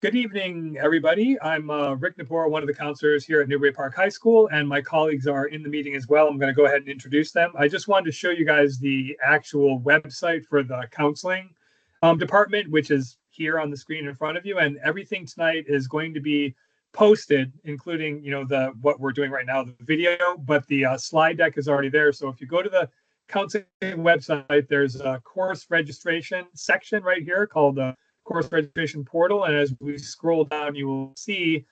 Good evening, everybody. I'm Rick Napor, one of the counselors here at Newbury Park High School, and my colleagues are in the meeting as well. I'm going to go ahead and introduce them. I just wanted to show you guys the actual website for the counseling department, which is here on the screen in front of you. And everything tonight is going to be posted, including, what we're doing right now, the video, but the slide deck is already there. So if you go to the counseling website, there's a course registration section right here called the course registration portal, and as we scroll down you will see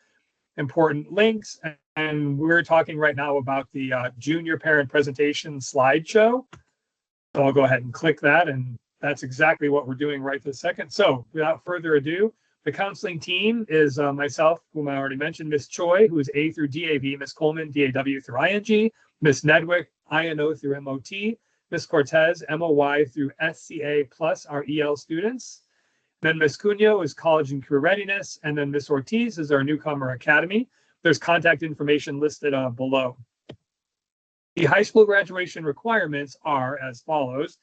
important links, and we're talking right now about the junior parent presentation slideshow. So I'll go ahead and click that, and that's exactly what we're doing right this second. So without further ado, the counseling team is myself, whom I already mentioned, Miss Choi, who is A through DAV, Miss Coleman, DAW through ING, Miss Nedwick, INO through MOT, Miss Cortez, MOY through SCA plus our EL students. Then Ms. Cunha is College and Career Readiness, and then Ms. Ortiz is our Newcomer Academy. There's contact information listed below. The high school graduation requirements are as follows.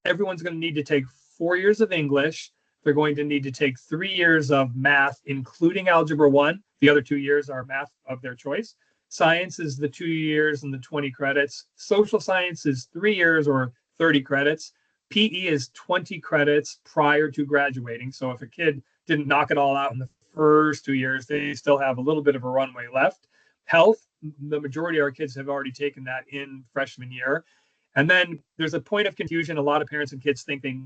Everyone's going to need to take 4 years of English. They're going to need to take 3 years of math, including Algebra 1. The other 2 years are math of their choice. Science is the 2 years and the 20 credits. Social science is 3 years or 30 credits. PE is 20 credits prior to graduating. So if a kid didn't knock it all out in the first 2 years, they still have a little bit of a runway left. Health, the majority of our kids have already taken that in freshman year. And then there's a point of confusion. A lot of parents and kids think they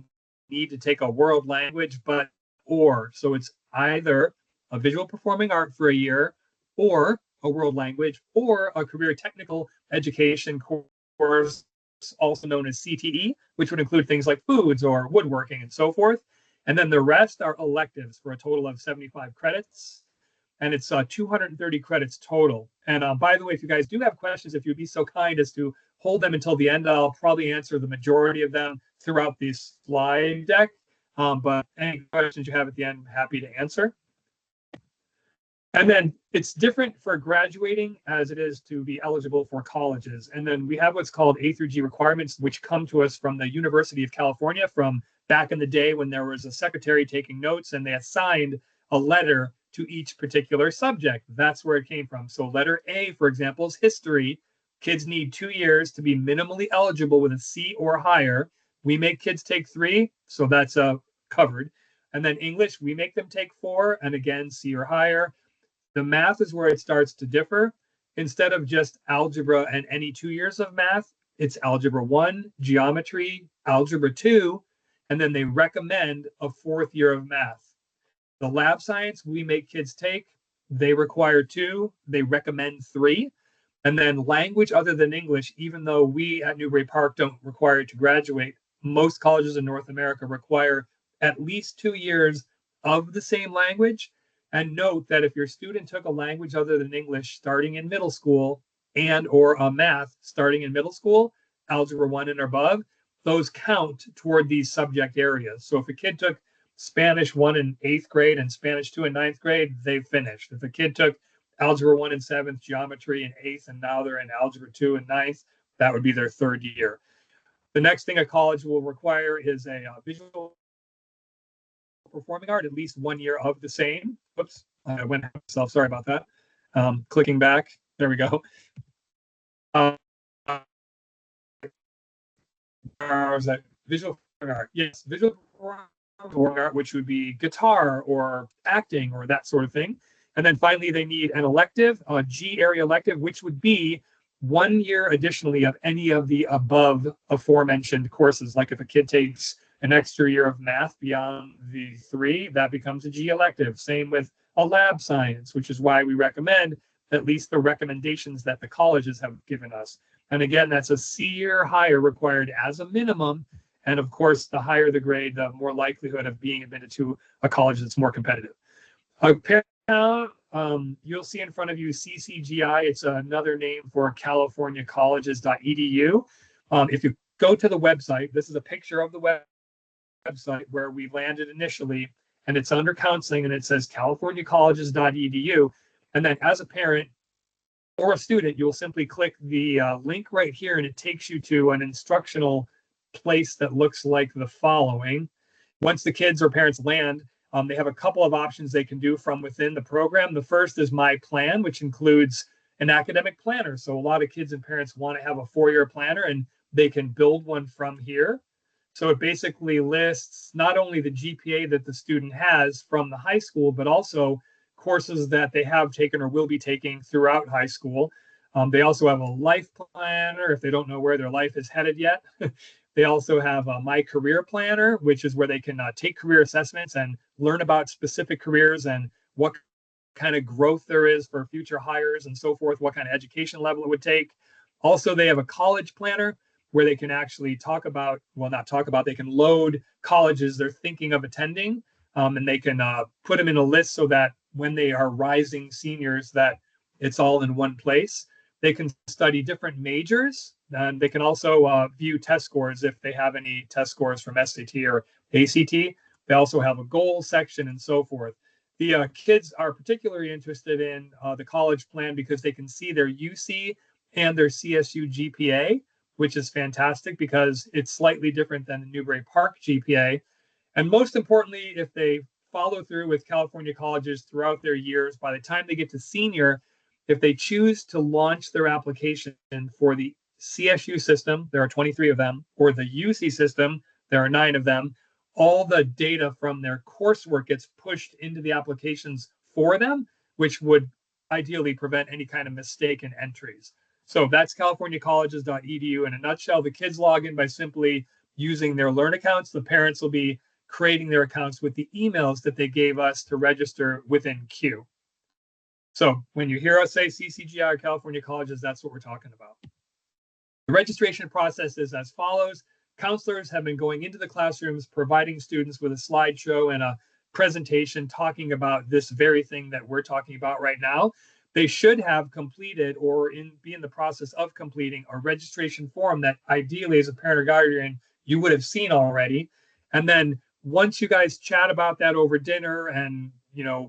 need to take a world language, so it's either a visual performing art for a year, or a world language, or a career technical education course, also known as CTE, which would include things like foods or woodworking and so forth. And then the rest are electives for a total of 75 credits. And it's 230 credits total. And by the way, if you guys do have questions, if you'd be so kind as to hold them until the end, I'll probably answer the majority of them throughout the slide deck. But any questions you have at the end, I'm happy to answer. And then it's different for graduating as it is to be eligible for colleges. And then we have what's called A through G requirements, which come to us from the University of California from back in the day when there was a secretary taking notes and they assigned a letter to each particular subject. That's where it came from. So letter A, for example, is history. Kids need 2 years to be minimally eligible with a C or higher. We make kids take 3, so that's covered. And then English, we make them take 4, and again, C or higher. The math is where it starts to differ. Instead of just algebra and any 2 years of math, it's algebra 1, geometry, algebra 2, and then they recommend a 4th year of math. The lab science we make kids take, they require 2, they recommend 3. And then language other than English, even though we at Newbury Park don't require it to graduate, most colleges in North America require at least 2 years of the same language. And note that if your student took a language other than English starting in middle school and or a math starting in middle school, algebra 1 and above, those count toward these subject areas. So if a kid took Spanish 1 in 8th grade and Spanish 2 in 9th grade, they've finished. If a kid took algebra 1 in 7th, geometry in 8th, and now they're in algebra 2 in 9th, that would be their 3rd year. The next thing a college will require is a visual performing art, at least 1 year of the same. Whoops, I went myself. Sorry about that. Clicking back. There we go. Was that visual performing art? Yes, visual performing art, which would be guitar or acting or that sort of thing. And then finally, they need an elective, a G area elective, which would be 1 year additionally of any of the above aforementioned courses. Like if a kid takes an extra year of math beyond the 3, that becomes a G elective. Same with a lab science, which is why we recommend at least the recommendations that the colleges have given us. And again, that's a C or higher required as a minimum. And of course, the higher the grade, the more likelihood of being admitted to a college that's more competitive. You'll see in front of you CCGI. It's another name for californiacolleges.edu. If you go to the website, this is a picture of the website where we landed initially, and it's under counseling, and it says californiacolleges.edu. And then as a parent or a student, you'll simply click the link right here, and it takes you to an instructional place that looks like the following. Once the kids or parents land, They have a couple of options they can do from within the program. The first is My Plan, which includes an academic planner. So a lot of kids and parents want to have a 4-year planner, and they can build one from here. So it basically lists not only the GPA that the student has from the high school, but also courses that they have taken or will be taking throughout high school. They also have a life planner if they don't know where their life is headed yet. They also have a My Career Planner, which is where they can take career assessments and learn about specific careers and what kind of growth there is for future hires and so forth, what kind of education level it would take. Also, they have a college planner where they can actually they can load colleges they're thinking of attending, and they can put them in a list so that when they are rising seniors, that it's all in one place. They can study different majors, and they can also view test scores if they have any test scores from SAT or ACT. They also have a goals section and so forth. The kids are particularly interested in the college plan because they can see their UC and their CSU GPA, which is fantastic because it's slightly different than the Newbury Park GPA. And most importantly, if they follow through with California colleges throughout their years, by the time they get to senior, if they choose to launch their application for the CSU system, there are 23 of them, or the UC system, there are 9 of them, all the data from their coursework gets pushed into the applications for them, which would ideally prevent any kind of mistake in entries. So that's californiacolleges.edu in a nutshell. The kids log in by simply using their Learn accounts. The parents will be creating their accounts with the emails that they gave us to register within CUE. So when you hear us say CCGI or California Colleges, that's what we're talking about. The registration process is as follows. Counselors have been going into the classrooms, providing students with a slideshow and a presentation talking about this very thing that we're talking about right now. They should have completed or be in the process of completing a registration form that ideally as a parent or guardian, you would have seen already. And then once you guys chat about that over dinner and,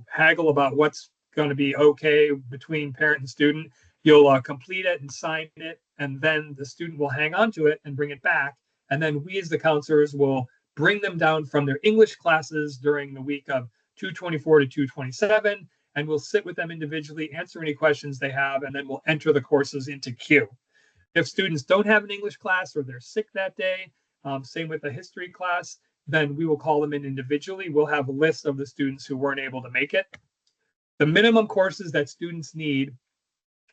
haggle about what's going to be okay between parent and student, you'll complete it and sign it. And then the student will hang on to it and bring it back. And then we as the counselors will bring them down from their English classes during the week of 224 to 227. And we'll sit with them individually, answer any questions they have, and then we'll enter the courses into CUE. If students don't have an English class or they're sick that day, same with the history class, then we will call them in individually. We'll have a list of the students who weren't able to make it. The minimum courses that students need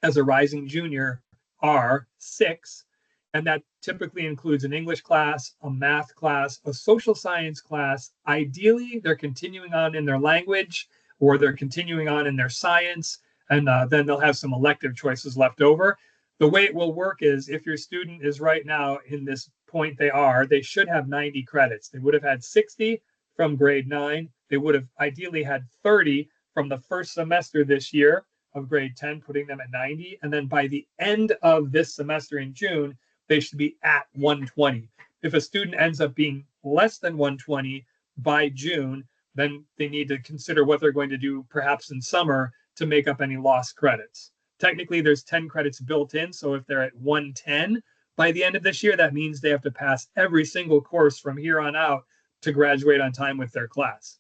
as a rising junior are 6, and that typically includes an English class, a math class, a social science class. Ideally, they're continuing on in their language or they're continuing on in their science, and then they'll have some elective choices left over. The way it will work is if your student is right now in this point they should have 90 credits. They would have had 60 from grade 9. They would have ideally had 30 from the first semester this year of grade 10, putting them at 90. And then by the end of this semester in June, they should be at 120. If a student ends up being less than 120 by June, then they need to consider what they're going to do perhaps in summer to make up any lost credits. Technically, there's 10 credits built in. So if they're at 110 by the end of this year, that means they have to pass every single course from here on out to graduate on time with their class.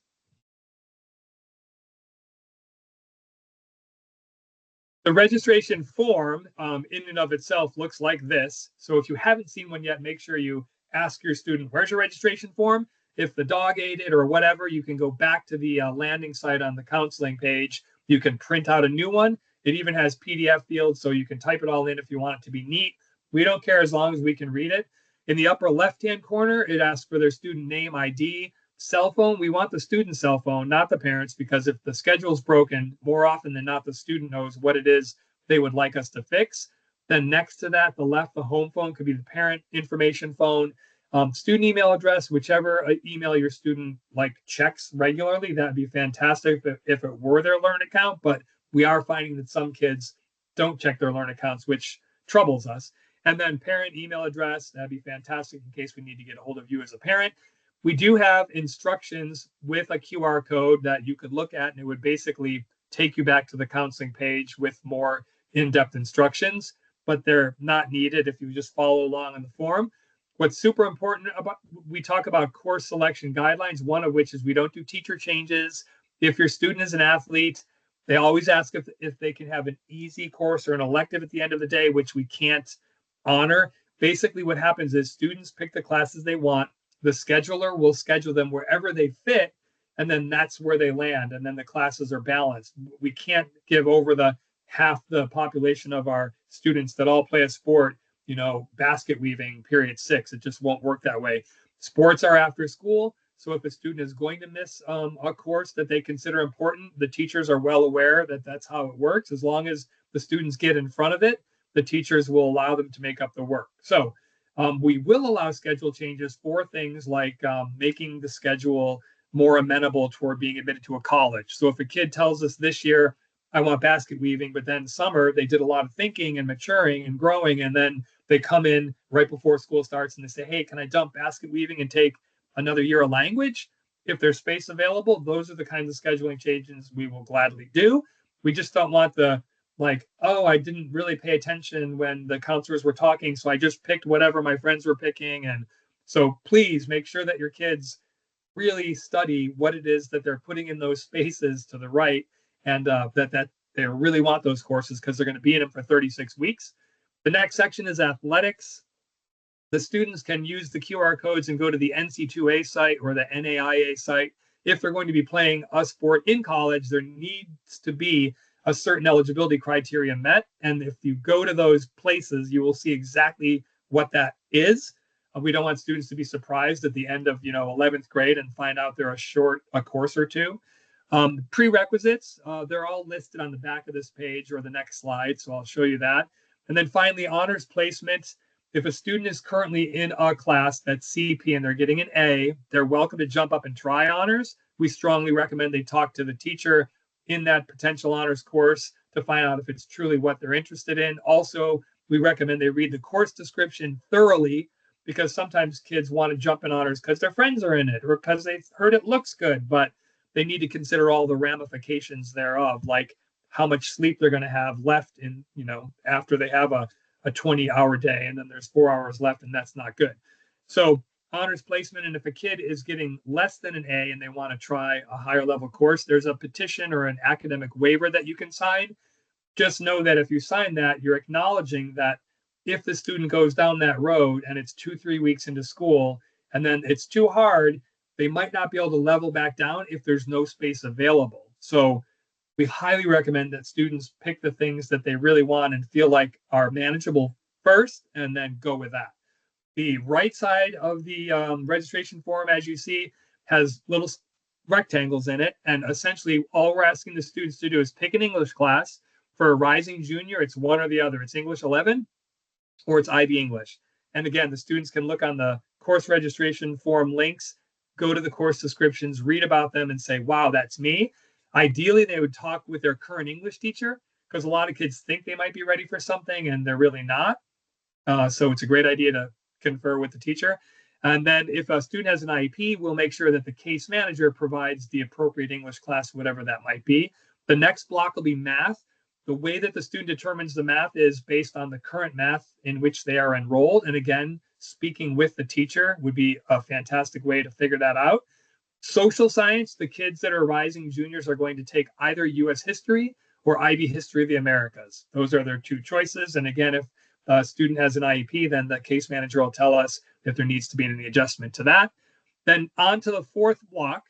The registration form in and of itself looks like this. So if you haven't seen one yet, make sure you ask your student, where's your registration form? If the dog ate it or whatever, you can go back to the landing site on the counseling page. You can print out a new one. It even has PDF fields, so you can type it all in if you want it to be neat. We don't care as long as we can read it. In the upper left-hand corner, it asks for their student name, ID, cell phone. We want the student's cell phone, not the parents, because if the schedule's broken, more often than not, the student knows what it is they would like us to fix. Then next to that, the left, the home phone could be the parent information phone. Student email address, whichever email your student checks regularly, that'd be fantastic if it were their Learn account. But we are finding that some kids don't check their Learn accounts, which troubles us. And then parent email address, that'd be fantastic in case we need to get a hold of you as a parent. We do have instructions with a QR code that you could look at, and it would basically take you back to the counseling page with more in-depth instructions, but they're not needed if you just follow along on the form. What's super important about, we talk about course selection guidelines, one of which is we don't do teacher changes. If your student is an athlete, they always ask if they can have an easy course or an elective at the end of the day, which we can't honor. Basically, what happens is students pick the classes they want. The scheduler will schedule them wherever they fit, and then that's where they land. And then the classes are balanced. We can't give over the half the population of our students that all play a sport, basket weaving period 6. It just won't work that way. Sports are after school. So if a student is going to miss a course that they consider important, the teachers are well aware that that's how it works. As long as the students get in front of it, the teachers will allow them to make up the work. So we will allow schedule changes for things like making the schedule more amenable toward being admitted to a college. So if a kid tells us this year, I want basket weaving, but then summer they did a lot of thinking and maturing and growing, and then they come in right before school starts and they say, hey, can I dump basket weaving and take another year of language? If there's space available, those are the kinds of scheduling changes we will gladly do. We just don't want the oh, I didn't really pay attention when the counselors were talking, so I just picked whatever my friends were picking. And so please make sure that your kids really study what it is that they're putting in those spaces to the right, and that they really want those courses because they're going to be in them for 36 weeks. The next section is athletics. The students can use the QR codes and go to the NC2A site or the NAIA site. If they're going to be playing a sport in college, there needs to be a certain eligibility criteria met. And if you go to those places, you will see exactly what that is. We don't want students to be surprised at the end of 11th grade and find out they're a course or two. Prerequisites, they're all listed on the back of this page or the next slide, so I'll show you that. And then finally, honors placement. If a student is currently in a class that's CP and they're getting an A, they're welcome to jump up and try honors. We strongly recommend they talk to the teacher in that potential honors course to find out if it's truly what they're interested in. Also, we recommend they read the course description thoroughly, because sometimes kids want to jump in honors because their friends are in it or because they heard it looks good, but they need to consider all the ramifications thereof, like how much sleep they're going to have left in, after they have a 20-hour day, and then there's 4 hours left, and that's not good. So honors placement, and if a kid is getting less than an A and they want to try a higher level course, there's a petition or an academic waiver that you can sign. Just know that if you sign that, you're acknowledging that if the student goes down that road and it's 2-3 weeks into school and then it's too hard, they might not be able to level back down if there's no space available. So we highly recommend that students pick the things that they really want and feel like are manageable first, and then go with that. The right side of the registration form, as you see, has little rectangles in it. And essentially all we're asking the students to do is pick an English class. For a rising junior, it's one or the other. It's English 11 or it's IB English. And again, the students can look on the course registration form links, go to the course descriptions, read about them, and say, wow, that's me. Ideally, they would talk with their current English teacher, because a lot of kids think they might be ready for something and they're really not. So it's a great idea to confer with the teacher. And then if a student has an IEP, we'll make sure that the case manager provides the appropriate English class, whatever that might be. The next block will be math. The way that the student determines the math is based on the current math in which they are enrolled. And again, speaking with the teacher would be a fantastic way to figure that out. Social science, the kids that are rising juniors are going to take either US history or IB history of the Americas. Those are their two choices. And again, if a student has an IEP, then the case manager will tell us if there needs to be any adjustment to that. Then on to the fourth block.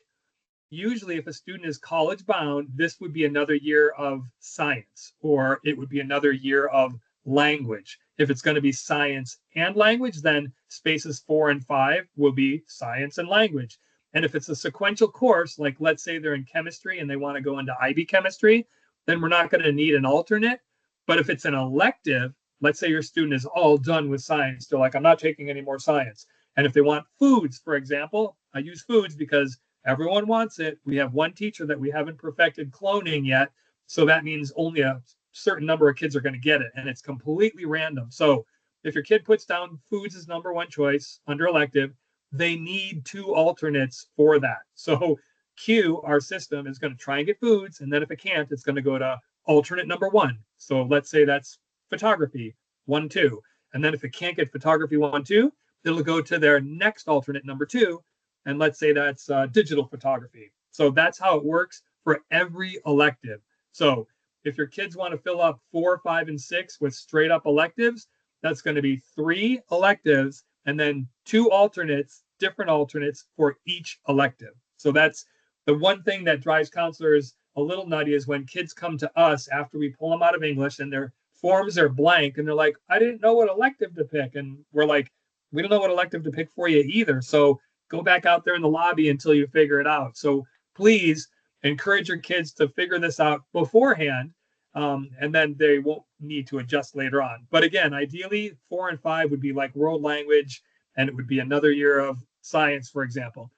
Usually if a student is college bound, this would be another year of science, or it would be another year of language. If it's going to be science and language, then spaces 4 and 5 will be science and language. And if it's a sequential course, like let's say they're in chemistry and they want to go into IB chemistry, then we're not going to need an alternate. But if it's an elective, let's say your student is all done with science, they're like, I'm not taking any more science. And if they want foods, for example, I use foods because everyone wants it. We have one teacher that we haven't perfected cloning yet. So that means only a certain number of kids are going to get it. And it's completely random. So if your kid puts down foods as number one choice under elective, they need 2 alternates for that. So Q, our system, is going to try and get foods. And then if it can't, it's going to go to alternate number 1. So let's say that's photography 1, 2. And then if it can't get photography 1, 2, it'll go to their next alternate number 2. And let's say that's digital photography. So that's how it works for every elective. So if your kids want to fill up 4, 5, and 6 with straight up electives, that's going to be 3 electives and then 2 alternates, different alternates for each elective. So that's the one thing that drives counselors a little nutty is when kids come to us after we pull them out of English and their forms are blank and they're like, I didn't know what elective to pick. And we're like, we don't know what elective to pick for you either. So go back out there in the lobby until you figure it out. So please encourage your kids to figure this out beforehand, and then they won't need to adjust later on. But again, ideally 4 and 5 would be like world language, and it would be another year of science, for example.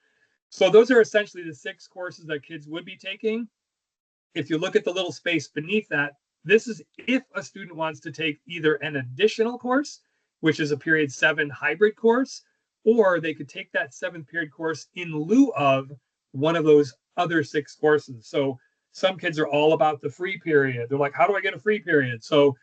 So those are essentially the 6 courses that kids would be taking. If you look at the little space beneath that, this is if a student wants to take either an additional course, which is a period 7 hybrid course, or they could take that 7th period course in lieu of one of those other 6 courses. So some kids are all about the free period. They're like, how do I get a free period? So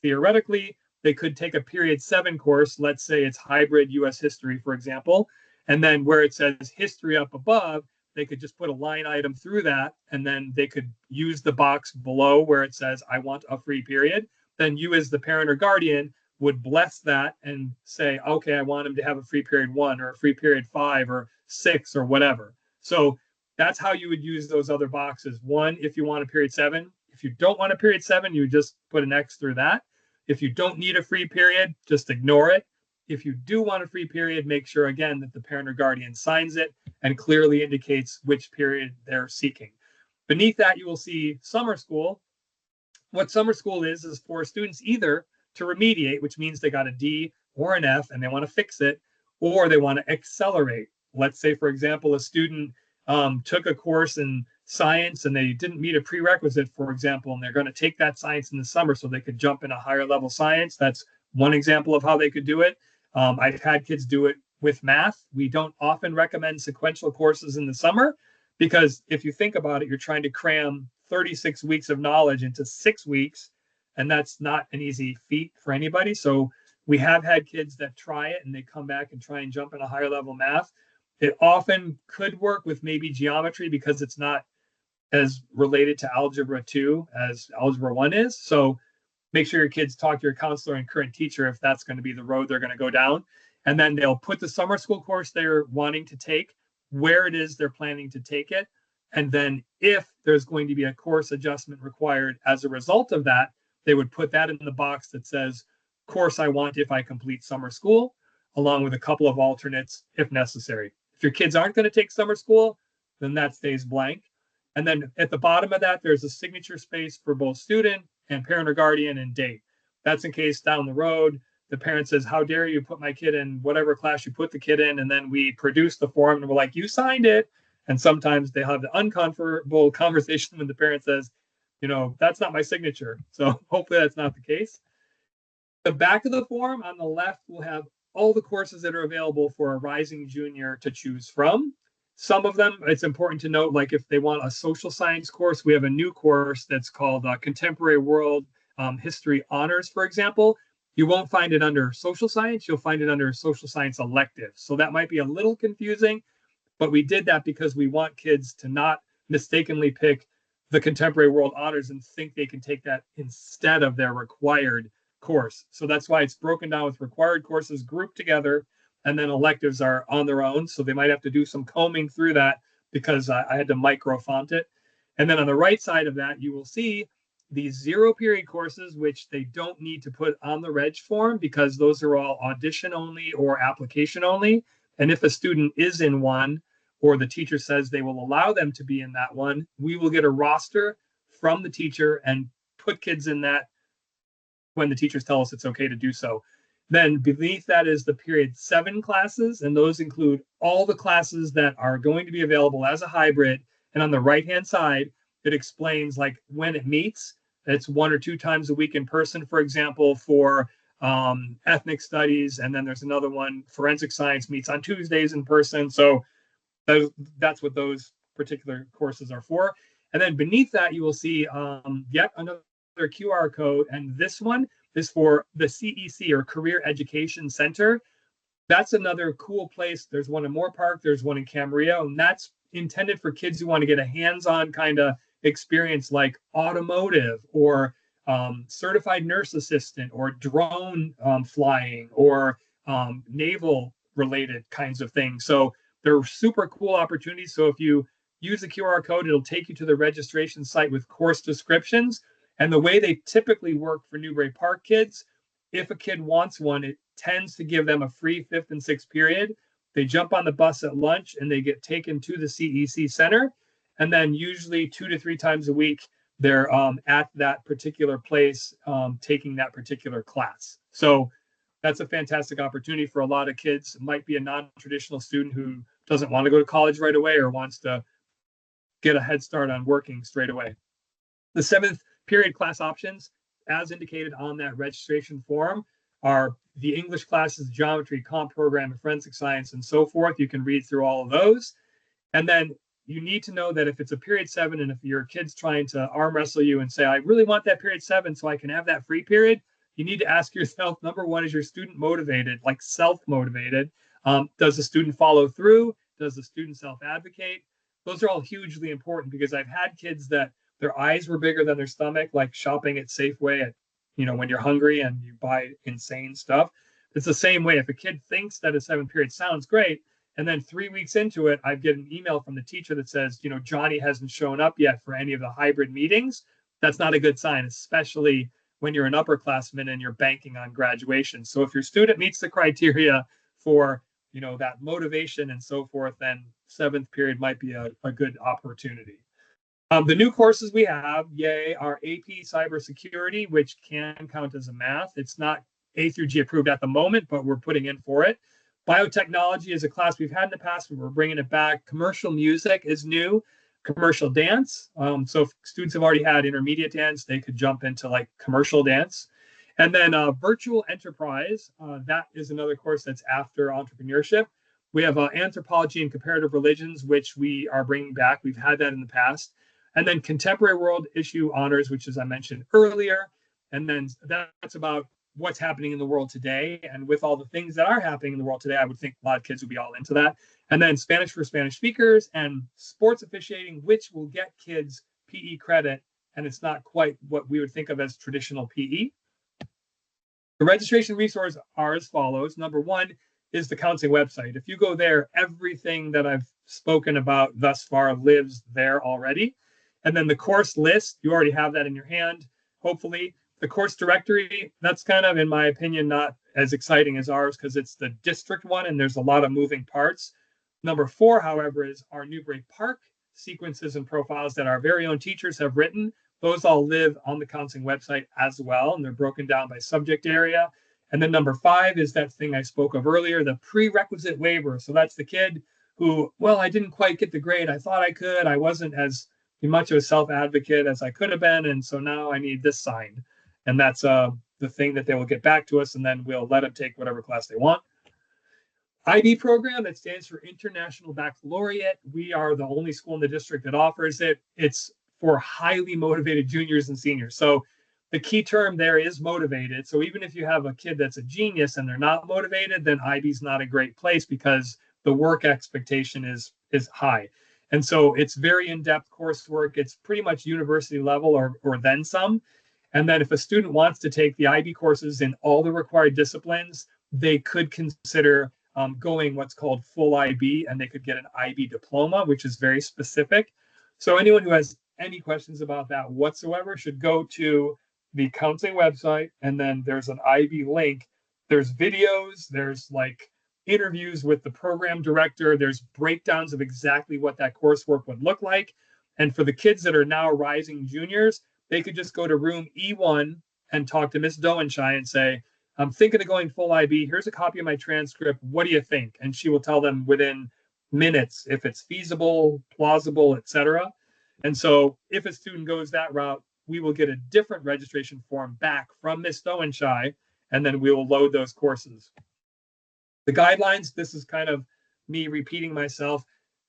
theoretically, they could take a period 7 course. Let's say it's hybrid US history, for example. And then where it says history up above, they could just put a line item through that. And then they could use the box below where it says, I want a free period. Then you as the parent or guardian would bless that and say, okay, I want him to have a free period 1 or a free period 5 or 6 or whatever. So that's how you would use those other boxes. 1, if you want a period 7. If you don't want a period 7, you just put an X through that. If you don't need a free period, just ignore it. If you do want a free period, make sure again that the parent or guardian signs it and clearly indicates which period they're seeking. Beneath that, you will see summer school. What summer school is for students either to remediate, which means they got a D or an F and they want to fix it, or they want to accelerate. Let's say, for example, a student took a course in science and they didn't meet a prerequisite, for example, and they're going to take that science in the summer so they could jump in a higher level science. That's one example of how they could do it. I've had kids do it with math. We don't often recommend sequential courses in the summer because if you think about it, you're trying to cram 36 weeks of knowledge into 6 weeks, and that's not an easy feat for anybody. So we have had kids that try it and they come back and try and jump in a higher level math. It often could work with maybe geometry because it's not as related to algebra 2 as algebra 1 is. So make sure your kids talk to your counselor and current teacher if that's going to be the road they're going to go down. And then they'll put the summer school course they're wanting to take, where it is they're planning to take it. And then if there's going to be a course adjustment required as a result of that, they would put that in the box that says, course I want if I complete summer school, along with a couple of alternates if necessary. If your kids aren't going to take summer school, then that stays blank. And then at the bottom of that, there's a signature space for both student and parent or guardian and date. That's in case down the road, the parent says, how dare you put my kid in whatever class you put the kid in? And then we produce the form and we're like, you signed it. And sometimes they have the uncomfortable conversation when the parent says, you know, that's not my signature. So hopefully that's not the case. The back of the form on the left will have all the courses that are available for a rising junior to choose from. Some of them, it's important to note, like if they want a social science course, we have a new course that's called Contemporary World History Honors, for example. You won't find it under social science. You'll find it under social science electives. So that might be a little confusing, but we did that because we want kids to not mistakenly pick the Contemporary World Honors and think they can take that instead of their required course. So that's why it's broken down with required courses grouped together, and then electives are on their own. So they might have to do some combing through that because I had to micro font it. And then on the right side of that, you will see these 0 period courses, which they don't need to put on the reg form because those are all audition only or application only. And if a student is in one, or the teacher says they will allow them to be in that one, we will get a roster from the teacher and put kids in that when the teachers tell us it's okay to do so. Then beneath that is the period 7 classes, and those include all the classes that are going to be available as a hybrid. And on the right-hand side, it explains like when it meets. It's 1 or 2 times a week in person, for example, for ethnic studies. And then there's another one, forensic science meets on Tuesdays in person. So that's what those particular courses are for. And then beneath that, you will see yet another QR code. And this one is for the CEC, or Career Education Center. That's another cool place. There's one in Moore Park, there's one in Camarillo, and that's intended for kids who want to get a hands-on kind of experience like automotive or certified nurse assistant or drone flying or naval related kinds of things. So they're super cool opportunities. So if you use the QR code, it'll take you to the registration site with course descriptions. And the way they typically work for Newbury Park kids, if a kid wants one, it tends to give them a free fifth and sixth period. They jump on the bus at lunch and they get taken to the CEC Center. And then usually 2 to 3 times a week, they're at that particular place taking that particular class. So that's a fantastic opportunity for a lot of kids. It might be a non-traditional student who doesn't want to go to college right away or wants to get a head start on working straight away. The seventh period class options, as indicated on that registration form, are the English classes, geometry, comp program, and forensic science, and so forth. You can read through all of those. And then you need to know that if it's a period 7 and if your kid's trying to arm wrestle you and say, I really want that period 7 so I can have that free period, you need to ask yourself, number one, is your student motivated, like self-motivated? Does the student follow through? Does the student self-advocate? Those are all hugely important because I've had kids that their eyes were bigger than their stomach, like shopping at Safeway at, when you're hungry and you buy insane stuff. It's the same way. If a kid thinks that a 7th period sounds great, and then 3 weeks into it, I get an email from the teacher that says, Johnny hasn't shown up yet for any of the hybrid meetings. That's not a good sign, especially when you're an upperclassman and you're banking on graduation. So if your student meets the criteria for, that motivation and so forth, then 7th period might be a good opportunity. The new courses we have, are AP Cybersecurity, which can count as a math. It's not A through G approved at the moment, but we're putting in for it. Biotechnology is a class we've had in the past, but we're bringing it back. Commercial music is new. Commercial dance. So if students have already had intermediate dance, they could jump into like commercial dance. And then virtual enterprise. That is another course that's after entrepreneurship. We have anthropology and comparative religions, which we are bringing back. We've had that in the past. And then contemporary world issue honors, which, as I mentioned earlier. And then that's about what's happening in the world today. And with all the things that are happening in the world today, I would think a lot of kids would be all into that. And then Spanish for Spanish speakers and sports officiating, which will get kids PE credit. And it's not quite what we would think of as traditional PE. The registration resources are as follows. Number one is the counseling website. If you go there, everything that I've spoken about thus far lives there already. And then the course list, you already have that in your hand, hopefully. The course directory, that's kind of, in my opinion, not as exciting as ours because it's the district one and there's a lot of moving parts. Number 4, however, is our Newbury Park sequences and profiles that our very own teachers have written. Those all live on the counseling website as well, and they're broken down by subject area. And then number 5 is that thing I spoke of earlier, the prerequisite waiver. So that's the kid who, well, I didn't quite get the grade I thought I could. I wasn't as much of a self-advocate as I could have been, and so now I need this signed. And that's the thing that they will get back to us, and then we'll let them take whatever class they want. IB program, that stands for International Baccalaureate. We are the only school in the district that offers it. It's for highly motivated juniors and seniors. So the key term there is motivated. So even if you have a kid that's a genius and they're not motivated, then IB is not a great place because the work expectation is high. And so it's very in-depth coursework. It's pretty much university level or then some. And then if a student wants to take the IB courses in all the required disciplines, they could consider going what's called full IB, and they could get an IB diploma, which is very specific. So anyone who has any questions about that whatsoever should go to the counseling website, and then there's an IB link. There's videos, there's like interviews with the program director, there's breakdowns of exactly what that coursework would look like. And for the kids that are now rising juniors, they could just go to room E1 and talk to Miss Doenshire and say, I'm thinking of going full IB. Here's a copy of my transcript. What do you think? And she will tell them within minutes if it's feasible, plausible, etc. And so if a student goes that route, we will get a different registration form back from Miss Doenshire, and then we will load those courses. The guidelines, this is kind of me repeating myself.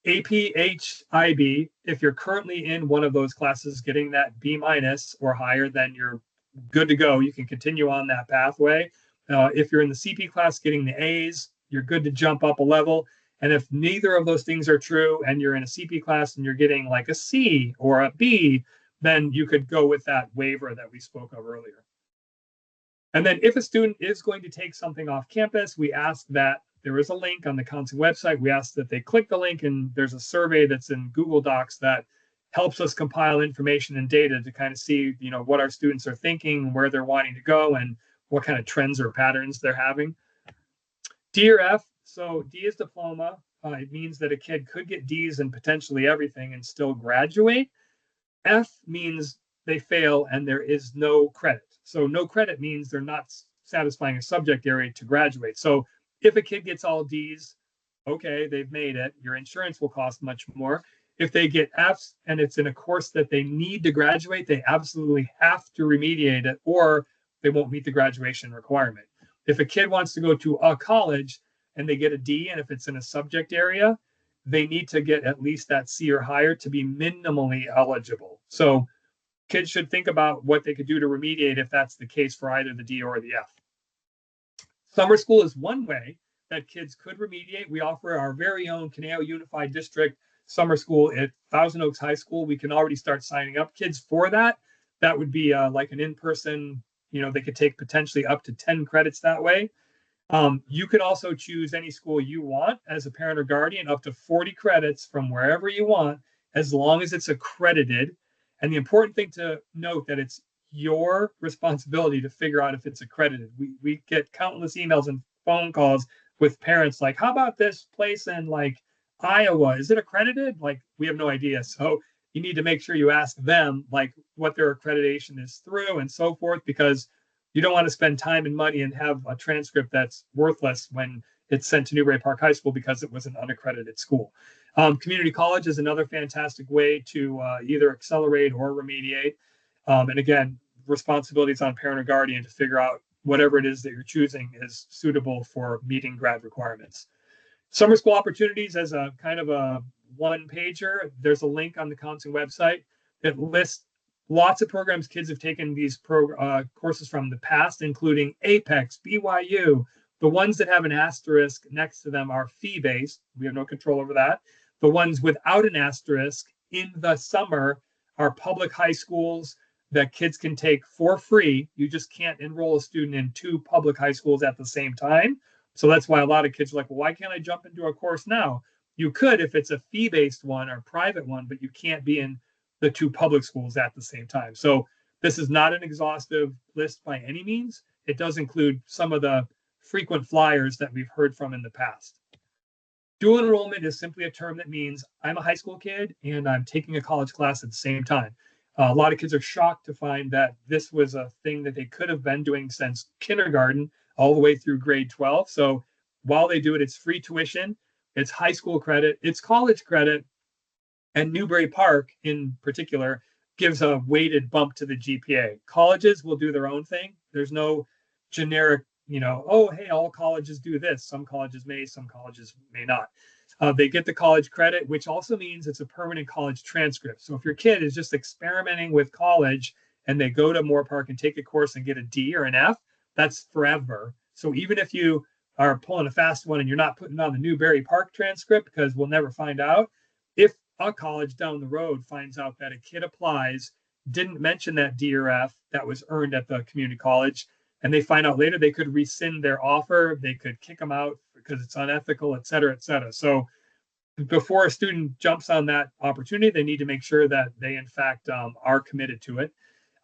APHIB, if you're currently in one of those classes getting that B- or higher, then you're good to go. You can continue on that pathway. If you're in the CP class getting the A's, you're good to jump up a level. And if neither of those things are true and you're in a CP class and you're getting like a C or a B, then you could go with that waiver that we spoke of earlier. And then if a student is going to take something off campus, we ask that there is a link on the counseling website. We ask that they click the link, and there's a survey that's in Google Docs that helps us compile information and data to kind of see, what our students are thinking, where they're wanting to go, and what kind of trends or patterns they're having. D or F. So D is diploma. It means that a kid could get Ds in potentially everything and still graduate. F means they fail and there is no credit. So no credit means they're not satisfying a subject area to graduate. So if a kid gets all Ds, okay, they've made it. Your insurance will cost much more. If they get Fs and it's in a course that they need to graduate, they absolutely have to remediate it or they won't meet the graduation requirement. If a kid wants to go to a college and they get a D, and if it's in a subject area, they need to get at least that C or higher to be minimally eligible. So kids should think about what they could do to remediate if that's the case for either the D or the F. Summer school is one way that kids could remediate. We offer our very own Conejo Unified District summer school at Thousand Oaks High School. We can already start signing up kids for that. That would be like an in-person, they could take potentially up to 10 credits that way. You can also choose any school you want as a parent or guardian, up to 40 credits from wherever you want, as long as it's accredited. And the important thing to note that it's your responsibility to figure out if it's accredited. We get countless emails and phone calls with parents like, how about this place in like Iowa? Is it accredited? Like, we have no idea. So you need to make sure you ask them like what their accreditation is through and so forth, because you don't want to spend time and money and have a transcript that's worthless when it's sent to Newbury Park High School because it was an unaccredited school. Community college is another fantastic way to either accelerate or remediate. And again, responsibilities on parent or guardian to figure out whatever it is that you're choosing is suitable for meeting grad requirements. Summer school opportunities as a kind of a one pager. There's a link on the counseling website that lists lots of programs kids have taken these courses from the past, including Apex, BYU. The ones that have an asterisk next to them are fee-based. We have no control over that. The ones without an asterisk in the summer are public high schools that kids can take for free. You just can't enroll a student in two public high schools at the same time. So that's why a lot of kids are like, well, why can't I jump into a course now? You could if it's a fee-based one or private one, but you can't be in the two public schools at the same time. So this is not an exhaustive list by any means. It does include some of the frequent flyers that we've heard from in the past. Dual enrollment is simply a term that means I'm a high school kid and I'm taking a college class at the same time. A lot of kids are shocked to find that this was a thing that they could have been doing since kindergarten all the way through grade 12. So while they do it, it's free tuition, it's high school credit, it's college credit, and Newbury Park in particular gives a weighted bump to the GPA. Colleges will do their own thing. There's no generic, oh, hey, all colleges do this. Some colleges may, some colleges may not. They get the college credit, which also means it's a permanent college transcript. So if your kid is just experimenting with college and they go to Moorpark and take a course and get a D or an F, that's forever. So even if you are pulling a fast one and you're not putting on the Newbury Park transcript, because we'll never find out, if a college down the road finds out that a kid applies, didn't mention that D or F that was earned at the community college, and they find out later, they could rescind their offer, they could kick them out because it's unethical, et cetera, et cetera. So before a student jumps on that opportunity, they need to make sure that they, in fact, are committed to it.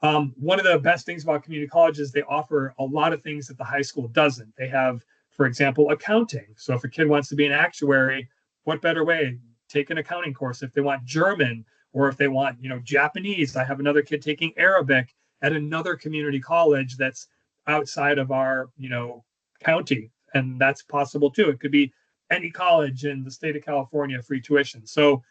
One of the best things about community college is they offer a lot of things that the high school doesn't. They have, for example, accounting. So if a kid wants to be an actuary, what better way? Take an accounting course. If they want German, or if they want, Japanese. I have another kid taking Arabic at another community college that's outside of our, county, and that's possible too. It could be any college in the state of California, free tuition. So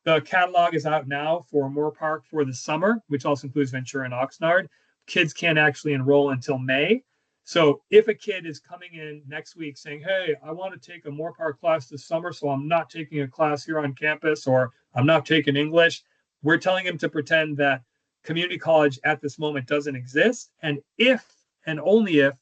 the catalog is out now for Moorpark for the summer, which also includes Ventura and Oxnard. Kids can't actually enroll until May. So if a kid is coming in next week saying, hey, I want to take a Moorpark class this summer, so I'm not taking a class here on campus, or I'm not taking English, we're telling him to pretend that community college at this moment doesn't exist. And if, and only if,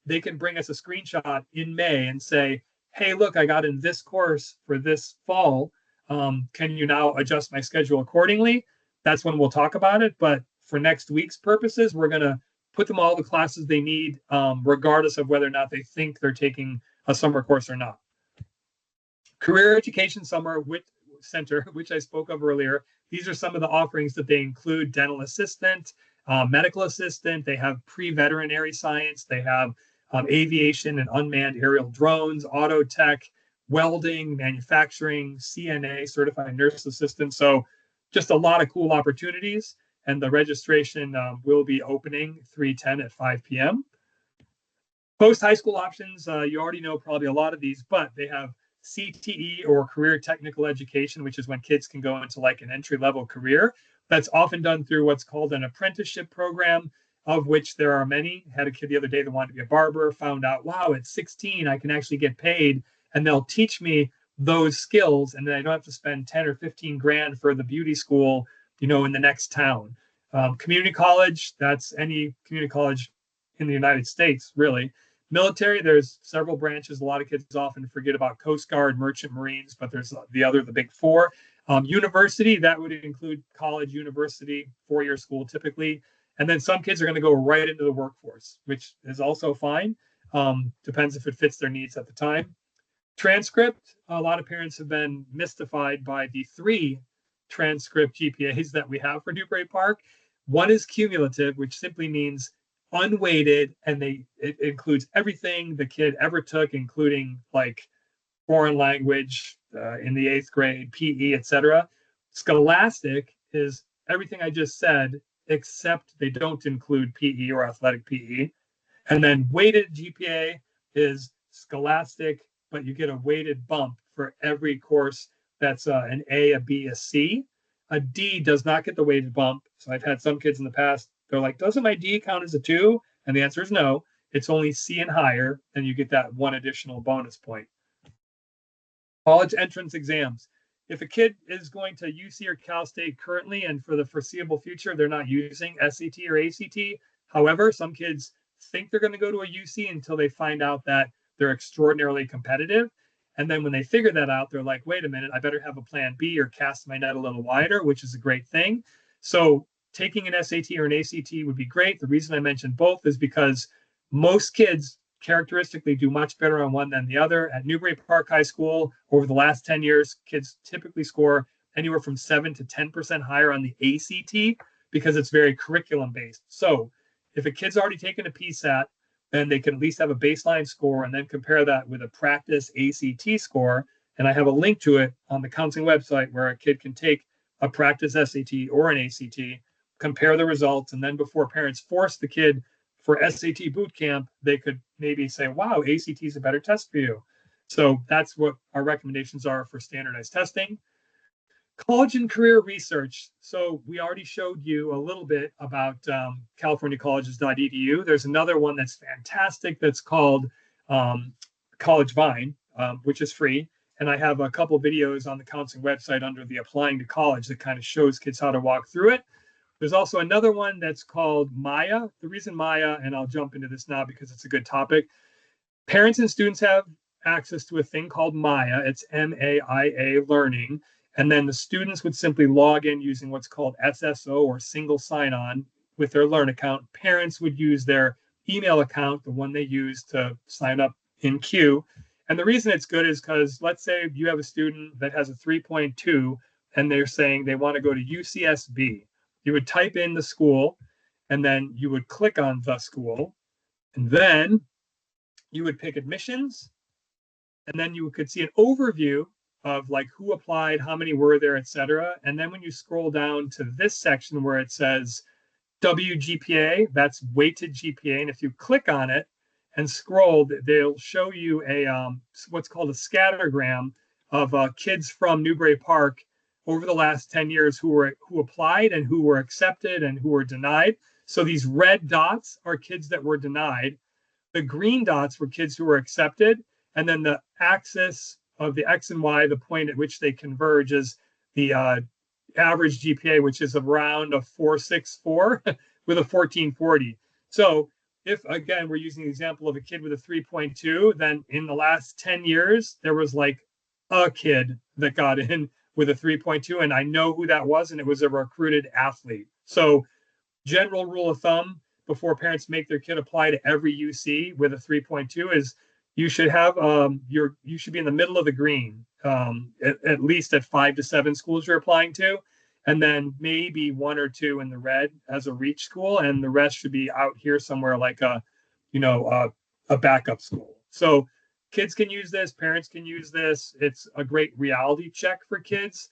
they can bring us a screenshot in May and say, hey, look, I got in this course for this fall. Can you now adjust my schedule accordingly? That's when we'll talk about it. But for next week's purposes, we're going to put them all the classes they need, regardless of whether or not they think they're taking a summer course or not. Career Education Summer Center, which I spoke of earlier, these are some of the offerings that they include: dental assistant, medical assistant, they have pre-veterinary science, they have aviation and unmanned aerial drones, auto tech, welding, manufacturing, CNA, certified nurse assistant. So just a lot of cool opportunities. And the registration will be opening 3/10 at 5 p.m. Post high school options, you already know probably a lot of these, but they have CTE, or career technical education, which is when kids can go into like an entry level career. That's often done through what's called an apprenticeship program, of which there are many. Had a kid the other day that wanted to be a barber, found out, wow, at 16, I can actually get paid, and they'll teach me those skills. And then I don't have to spend 10 or 15 grand for the beauty school, in the next town. Community college, that's any community college in the United States, really. Military, there's several branches. A lot of kids often forget about Coast Guard, Merchant Marines, but there's the big four. University, that would include college, university, four-year school typically. And then some kids are going to go right into the workforce, which is also fine. Depends if it fits their needs at the time. Transcript, a lot of parents have been mystified by the 3 transcript GPAs that we have for Newbury Park. One is cumulative, which simply means unweighted, and it includes everything the kid ever took, including like foreign language in the 8th grade, PE, etc. Scholastic is everything I just said, except they don't include PE or athletic PE. And then weighted GPA is Scholastic, but you get a weighted bump for every course that's an A, a B, a C. A D does not get the weighted bump. So I've had some kids in the past, they're like, doesn't my D count as a 2? And the answer is no. It's only C and higher, and you get that 1 additional bonus point. College entrance exams. If a kid is going to UC or Cal State currently and for the foreseeable future, they're not using SAT or ACT. However, some kids think they're going to go to a UC until they find out that they're extraordinarily competitive. And then when they figure that out, they're like, wait a minute, I better have a plan B or cast my net a little wider, which is a great thing. So taking an SAT or an ACT would be great. The reason I mentioned both is because most kids characteristically do much better on one than the other. At Newbury Park High School, over the last 10 years, kids typically score anywhere from 7 to 10% higher on the ACT because it's very curriculum based. So if a kid's already taken a PSAT, then they can at least have a baseline score and then compare that with a practice ACT score. And I have a link to it on the counseling website where a kid can take a practice SAT or an ACT, compare the results, and then before parents force the kid for SAT boot camp, they could maybe say, wow, ACT is a better test for you. So that's what our recommendations are for standardized testing. College and career research. So we already showed you a little bit about californiacolleges.edu. There's another one that's fantastic that's called College Vine, which is free. And I have a couple videos on the counseling website under the Applying to College that kind of shows kids how to walk through it. There's also another one that's called Maya. The reason Maya, and I'll jump into this now because it's a good topic, parents and students have access to a thing called Maya. It's MAIA learning. And then the students would simply log in using what's called SSO or single sign-on with their Learn account. Parents would use their email account, the one they use to sign up in Q. And the reason it's good is because let's say you have a student that has a 3.2 and they're saying they want to go to UCSB. You would type in the school and then you would click on the school. And then you would pick admissions. And then you could see an overview of like who applied, how many were there, etc. And then when you scroll down to this section where it says WGPA, that's weighted GPA. And if you click on it and scroll, they'll show you a what's called a scattergram of kids from Newbury Park over the last 10 years who applied and who were accepted and who were denied. So these red dots are kids that were denied. The green dots were kids who were accepted. And then the axis of the X and Y, the point at which they converge, is the average GPA, which is around a 4.64 with a 1440. So if, again, we're using the example of a kid with a 3.2, then in the last 10 years, there was like a kid that got in with a 3.2, and I know who that was, and it was a recruited athlete. So general rule of thumb before parents make their kid apply to every UC with a 3.2 is you should have you should be in the middle of the green, at least at 5 to 7 schools you're applying to, and then maybe 1 or 2 in the red as a reach school, and the rest should be out here somewhere like a backup school. So kids can use this, parents can use this. It's a great reality check for kids.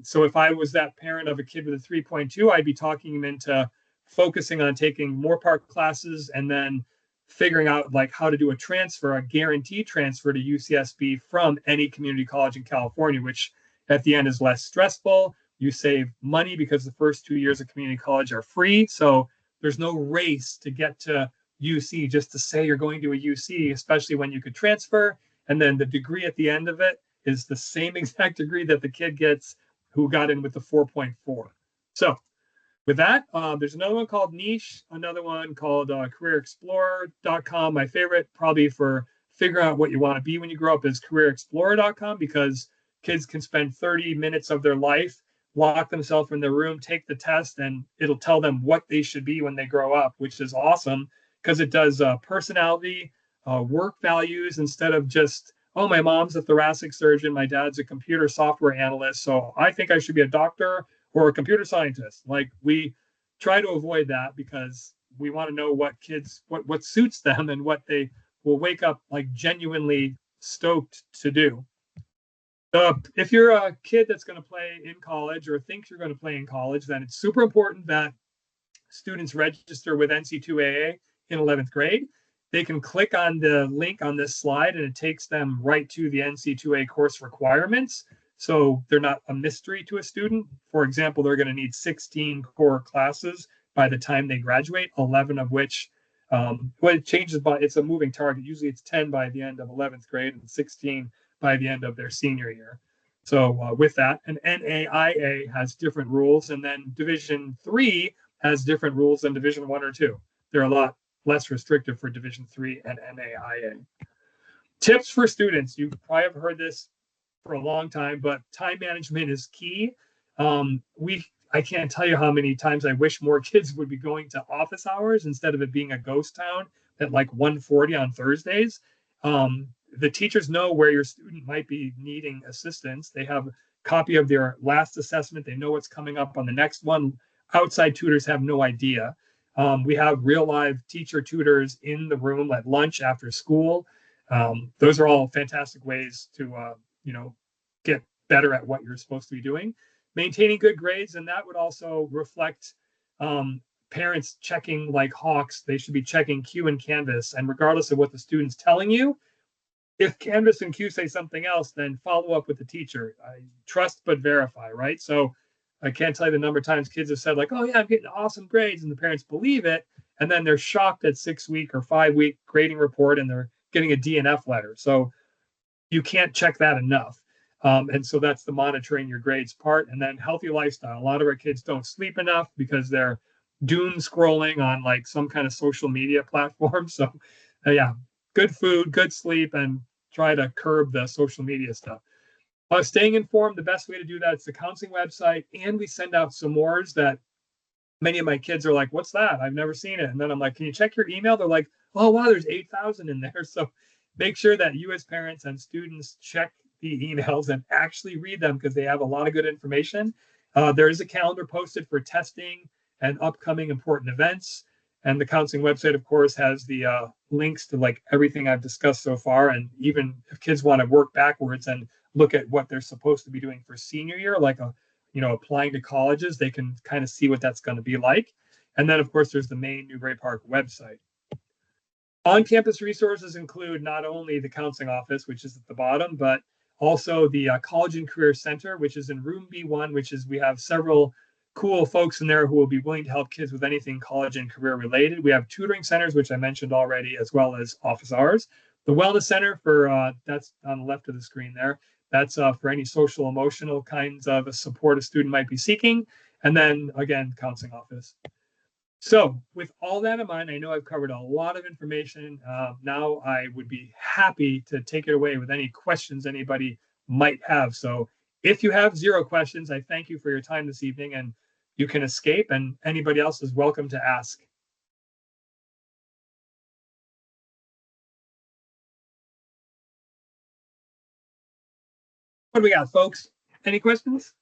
So if I was that parent of a kid with a 3.2, I'd be talking him into focusing on taking Moorpark classes and then figuring out like how to do a transfer, a guaranteed transfer to UCSB from any community college in California, which at the end is less stressful. You save money because the first 2 years of community college are free. So there's no race to get to UC just to say you're going to a UC, especially when you could transfer. And then the degree at the end of it is the same exact degree that the kid gets who got in with the 4.4. So with that, there's another one called Niche, another one called careerexplorer.com. My favorite probably for figuring out what you want to be when you grow up is careerexplorer.com, because kids can spend 30 minutes of their life, lock themselves in their room, take the test, and it'll tell them what they should be when they grow up, which is awesome because it does personality, work values, instead of just, oh, my mom's a thoracic surgeon, my dad's a computer software analyst, so I think I should be a doctor or a computer scientist. Like, we try to avoid that because we want to know what kids, what suits them and what they will wake up like genuinely stoked to do. If you're a kid that's going to play in college or thinks you're going to play in college, then it's super important that students register with NC2AA in 11th grade. They can click on the link on this slide and it takes them right to the NC2A course requirements. So they're not a mystery to a student. For example, they're going to need 16 core classes by the time they graduate, 11 of which, it changes, but it's a moving target. Usually it's 10 by the end of 11th grade and 16 by the end of their senior year. So with that, and NAIA has different rules, and then Division 3 has different rules than Division 1 or 2. They're a lot less restrictive for Division 3 and NAIA. Tips for students. You probably have heard this for a long time, but time management is key. I can't tell you how many times I wish more kids would be going to office hours instead of it being a ghost town at like 1:40 on Thursdays. The teachers know where your student might be needing assistance. They have a copy of their last assessment. They know what's coming up on the next one. Outside tutors have no idea. We have real live teacher tutors in the room at lunch after school. Those are all fantastic ways to get better at what you're supposed to be doing. Maintaining good grades, and that would also reflect parents checking like hawks. They should be checking Q and Canvas, and regardless of what the student's telling you, if Canvas and Q say something else, then follow up with the teacher. Trust but verify, right? So I can't tell you the number of times kids have said like, oh yeah, I'm getting awesome grades, and the parents believe it, and then they're shocked at 6-week or 5-week grading report and they're getting a DNF letter. So you can't check that enough. And so that's the monitoring your grades part. And then healthy lifestyle. A lot of our kids don't sleep enough because they're doom scrolling on like some kind of social media platform. So yeah, good food, good sleep, and try to curb the social media stuff. Staying informed, the best way to do that is the counseling website. And we send out some mores that many of my kids are like, what's that? I've never seen it. And then I'm like, can you check your email? They're like, oh, wow, there's 8,000 in there. So make sure that you as parents and students check the emails and actually read them because they have a lot of good information. There is a calendar posted for testing and upcoming important events. And the counseling website, of course, has the links to like everything I've discussed so far. And even if kids want to work backwards and look at what they're supposed to be doing for senior year, like applying to colleges, they can kind of see what that's going to be like. And then, of course, there's the main Newbury Park website. On-campus resources include not only the counseling office, which is at the bottom, but also the College and Career Center, which is in room B1, which is, we have several cool folks in there who will be willing to help kids with anything college and career related. We have tutoring centers, which I mentioned already, as well as office hours. The Wellness Center that's on the left of the screen there. That's for any social, emotional kinds of support a student might be seeking. And then again, counseling office. So with all that in mind, I know I've covered a lot of information. Now I would be happy to take it away with any questions anybody might have. So if you have zero questions, I thank you for your time this evening, and you can escape, and anybody else is welcome to ask. What do we got, folks? Any questions?